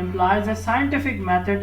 implies a scientific method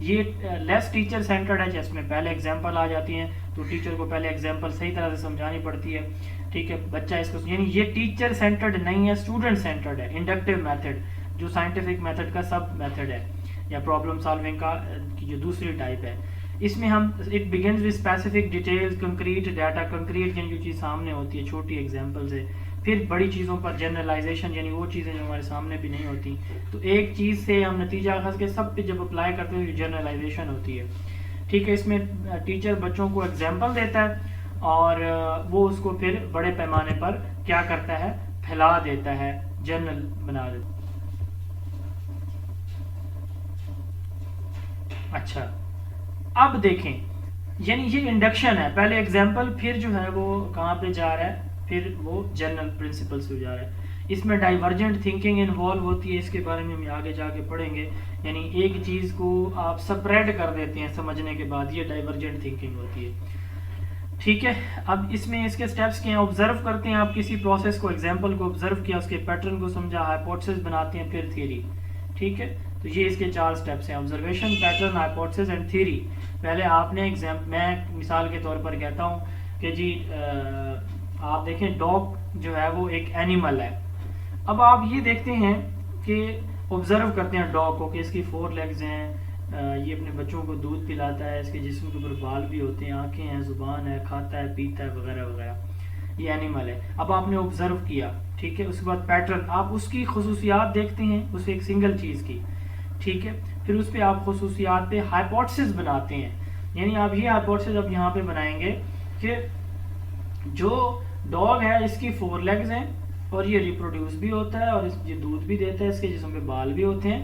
یہ لیس teacher centred ہے، جس میں پہلے ایگزامپل آ جاتی ہیں تو ٹیچر کو پہلے ایگزامپل صحیح طرح سے سمجھانی پڑتی ہے، ٹھیک ہے، بچہ اس کو، یعنی یہ ٹیچر سینٹرڈ نہیں ہے، اسٹوڈنٹ سینٹرڈ ہے. انڈکٹیو میتھڈ جو سائنٹیفک میتھڈ کا سب میتھڈ ہے یا پرابلم سالونگ کا کی جو دوسری ٹائپ ہے، اس میں ہم it begins with specific details, concrete data, concrete یعنی جو چیز سامنے ہوتی ہے چھوٹی ایگزامپل سے، پھر بڑی چیزوں پر جنرلائزیشن یعنی وہ چیزیں جو ہمارے سامنے بھی نہیں ہوتی، تو ایک چیز سے ہم نتیجہ اخذ کے سب پہ جب اپلائی کرتے ہیں جنرلائزیشن ہوتی ہے، ٹھیک ہے. اس میں ٹیچر بچوں کو ایگزامپل دیتا ہے اور وہ اس کو پھر بڑے پیمانے پر کیا کرتا ہے، پھیلا دیتا ہے، جنرل بنا دیتا ہے. اچھا اب دیکھیں، یعنی یہ انڈکشن ہے، پہلے ایگزامپل، پھر جو ہے وہ کہاں پہ جا رہا ہے، پھر وہ جنرل پرنسپل سے جا رہا ہے. اس میں ڈائیورجنٹ تھنکنگ انوالو ہوتی ہے، اس کے بارے میں ہم آگے جا کے پڑھیں گے. یعنی ایک چیز کو آپ سپریڈ کر دیتے ہیں سمجھنے کے بعد، یہ ڈائیورجنٹ تھنکنگ ہوتی ہے، ٹھیک ہے. اب اس میں اس کے سٹیپس کیا ہیں، آبزرو کرتے ہیں آپ کسی پروسیس کو، ایگزامپل کو آبزرو کیا، اس کے پیٹرن کو سمجھا، ہائپوتھیسس بناتے ہیں، پھر تھیوری، ٹھیک ہے. تو یہ اس کے 4 سٹیپس ہیں، observation, pattern, hypothesis and theory. پہلے آپ نے میں مثال کے طور پر کہتا ہوں کہ جی آپ دیکھیں ڈاگ جو ہے وہ ایک اینیمل ہے. اب آپ یہ دیکھتے ہیں کہ آبزرو کرتے ہیں ڈاگ کو کہ اس کی 4 لیگز ہیں، یہ اپنے بچوں کو دودھ پلاتا ہے، اس کے جسم کے اوپر بال بھی ہوتے ہیں، آنکھیں ہیں، زبان ہے، کھاتا ہے، پیتا ہے، وغیرہ وغیرہ، یہ اینیمل ہے. اب آپ نے آبزرو کیا، ٹھیک ہے. اس کے بعد پیٹرن، آپ اس کی خصوصیات دیکھتے ہیں، اس ایک سنگل چیز کی، ٹھیک ہے. پھر اس پہ آپ خصوصیات پہ ہائپوتھیسس بناتے ہیں. یعنی آپ یہ ہائپوتھیسس اب یہاں پہ بنائیں گے کہ جو ڈاگ ہے اس کی 4 لیگز ہیں اور یہ ریپروڈیوس بھی ہوتا ہے اور یہ دودھ بھی دیتا ہے، اس کے جسم پہ بال بھی ہوتے ہیں،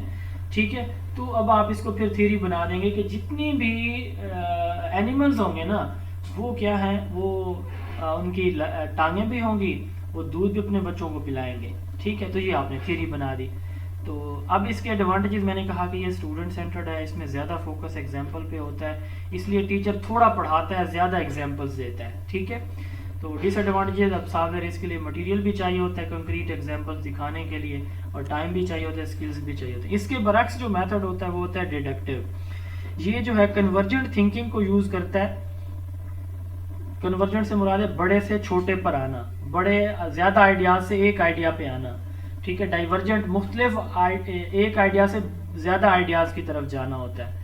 ٹھیک ہے. تو اب آپ اس کو پھر تھیوری بنا دیں گے کہ جتنی بھی اینیملز ہوں گے نا وہ کیا ہیں، وہ ان کی ٹانگیں بھی ہوں گی، وہ دودھ بھی اپنے بچوں کو پلائیں گے، ٹھیک ہے. تو یہ آپ نے تھیوری بنا دی. تو اب اس کے ایڈوانٹیجز میں نے کہا کہ یہ اسٹوڈنٹ سینٹرڈ ہے، اس میں زیادہ فوکس ایگزامپل پہ ہوتا ہے، اس لیے ٹیچر تھوڑا پڑھاتا ہے، زیادہ ایگزامپلس دیتا ہے، ٹھیک ہے. تو ڈس ایڈوانٹیجز، اب سافٹ ویئر اس کے لیے مٹیریل بھی چاہیے ہوتا ہے کنکریٹ ایگزامپل دکھانے کے لیے، اور ٹائم بھی چاہیے ہوتا ہے، اسکلز بھی چاہیے ہوتے ہیں. اس کے برعکس جو میتھڈ ہوتا ہے وہ ہوتا ہے ڈیڈکٹیو. یہ جو ہے کنورجنٹ تھنکنگ کو یوز کرتا ہے. کنورجنٹ سے مراد ہے بڑے سے چھوٹے پر آنا، بڑے زیادہ آئیڈیاز سے ایک آئیڈیا پہ آنا، ٹھیک ہے. ڈائیورجنٹ مختلف ایک آئیڈیا سے زیادہ آئیڈیاز کی طرف جانا ہوتا ہے.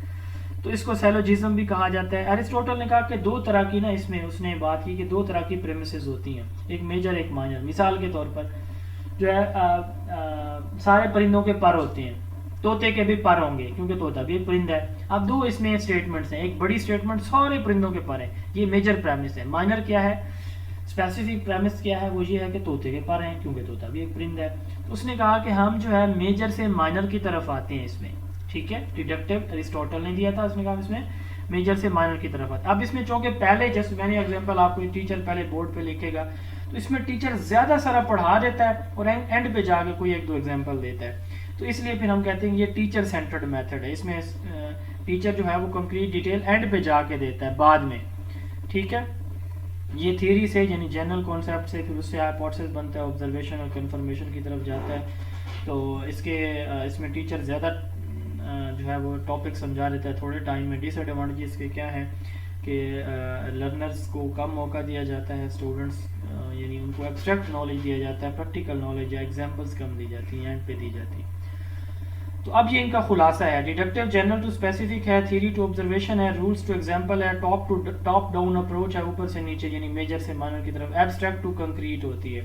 تو اس کو سیلوجزم بھی کہا جاتا ہے. ایرسٹوٹل نے کہا کہ 2 طرح کی نا، اس میں اس نے بات کی کہ 2 طرح کی پریمیسز ہوتی ہیں، ایک میجر ایک مائنر. مثال کے طور پر جو ہے سارے پرندوں کے پر ہوتے ہیں، طوطے کے بھی پر ہوں گے کیونکہ طوطا بھی ایک پرندہ ہے. اب 2 اس میں اسٹیٹمنٹس ہیں، ایک بڑی اسٹیٹمنٹ سارے پرندوں کے پر ہیں، یہ میجر پریمس ہے. مائنر کیا ہے، اسپیسیفک پریمس کیا ہے، وہ یہ ہے کہ طوطے کے پر ہیں کیونکہ طوطا بھی ایک پرندہ ہے. تو اس نے کہا کہ ہم جو ہے میجر سے مائنر کی طرف آتے ہیں اس میں، ٹھیک ہے. ڈیڈکٹیو ایرسٹوٹل نے دیا تھا، اس نے کہا اس میں میجر سے مائنر کی طرف آتے. اب اس میں چونکہ پہلے جیسے میں نے ایگزامپل آپ کو ٹیچر پہلے بورڈ پہ لکھے گا، تو اس میں ٹیچر زیادہ سارا پڑھا دیتا ہے اور اینڈ پہ جا کے کوئی 1-2 ایگزامپل دیتا ہے. تو اس لیے پھر ہم کہتے ہیں یہ ٹیچر سینٹرڈ میتھڈ ہے. اس میں ٹیچر جو ہے وہ کنکریٹ ڈیٹیل اینڈ پہ جا کے دیتا ہے بعد میں، ٹھیک ہے. یہ تھیوری سے یعنی جنرل کانسیپٹ سے، پھر اس سے ہائپوتھیسس بنتا ہے، آبزرویشن اور کنفرمیشن کی طرف جاتا ہے. تو اس میں ٹیچر زیادہ جو ہے وہ ٹاپک سمجھا دیتا ہے تھوڑے ٹائم میں. ڈس ایڈوانٹیج اس کے کیا ہے کہ لرنرز کو کم موقع دیا جاتا ہے، اسٹوڈنٹس یعنی ان کو ایبسٹریکٹ نالج دیا جاتا ہے، پریکٹیکل نالج یا ایگزامپلس کم دی جاتی ہیں، اینڈ پہ دی جاتی ہیں. تو اب یہ ان کا خلاصہ ہے. ڈیڈکٹیو جنرل ٹو اسپیسیفک ہے، تھیوری ٹو آبزرویشن ہے، رولز ٹو ایگزامپل ہے، ٹاپ ڈاؤن اپروچ ہے، اوپر سے نیچے یعنی میجر سے مائنر کی طرف. ایبسٹریکٹ ٹو کنکریٹ ہوتی ہے،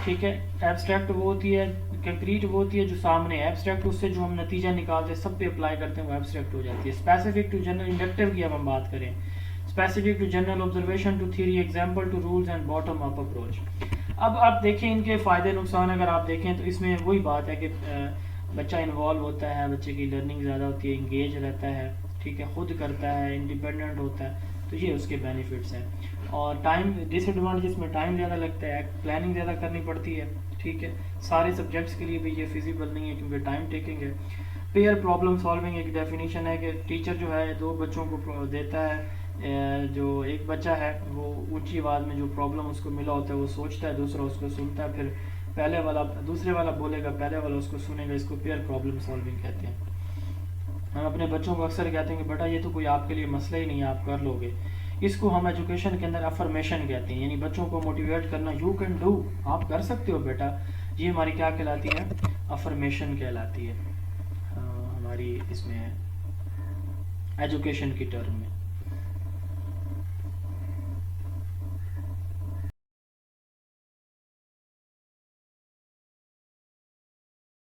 ٹھیک ہے. ایبسٹریکٹ وہ ہوتی ہے، کنکریٹ وہ ہوتی ہے جو سامنے ہے. ایبسٹریکٹ اس سے جو ہم نتیجہ نکالتے ہیں سب پہ اپلائی کرتے ہیں وہ ایبسٹریکٹ ہو جاتی ہے. اسپیسیفک ٹو جنرل، انڈکٹیو کی اب ہم بات کریں، specific to general, observation to theory, example to rules and bottom up approach. اب آپ دیکھیں ان کے فائدے نقصان اگر آپ دیکھیں تو اس میں وہی بات ہے کہ بچہ انوالو ہوتا ہے، بچے کی لرننگ زیادہ ہوتی ہے، انگیج رہتا ہے، ٹھیک ہے، خود کرتا ہے، انڈیپینڈنٹ ہوتا ہے. تو یہ اس کے بینیفٹس ہیں. اور ٹائم ڈس ایڈوانٹیج میں ٹائم زیادہ لگتا ہے، پلاننگ زیادہ کرنی پڑتی ہے، ٹھیک ہے. سارے سبجیکٹس کے لیے بھی یہ فیزیبل نہیں ہے کیونکہ ٹائم ٹیکنگ ہے. پیئر پرابلم سالونگ ایک ڈیفینیشن ہے کہ ٹیچر جو ہے 2 بچوں کو دیتا ہے، جو ایک بچہ ہے وہ اونچی آواز میں جو پرابلم اس کو ملا ہوتا ہے وہ سوچتا ہے، دوسرا اس کو سنتا ہے، پھر دوسرے والا بولے گا، پہلے والا اس کو سنے گا. اس کو پیئر پرابلم سالونگ کہتے ہیں. ہم اپنے بچوں کو اکثر کہتے ہیں کہ بیٹا یہ تو کوئی آپ کے لیے مسئلہ ہی نہیں ہے، آپ کر لو گے. اس کو ہم ایجوکیشن کے اندر افرمیشن کہتے ہیں، یعنی بچوں کو موٹیویٹ کرنا، یو کین ڈو، آپ کر سکتے ہو بیٹا. یہ ہماری کیا کہلاتی ہے؟ افرمیشن کہلاتی ہے ہماری اس میں ایجوکیشن کی ٹرم میں.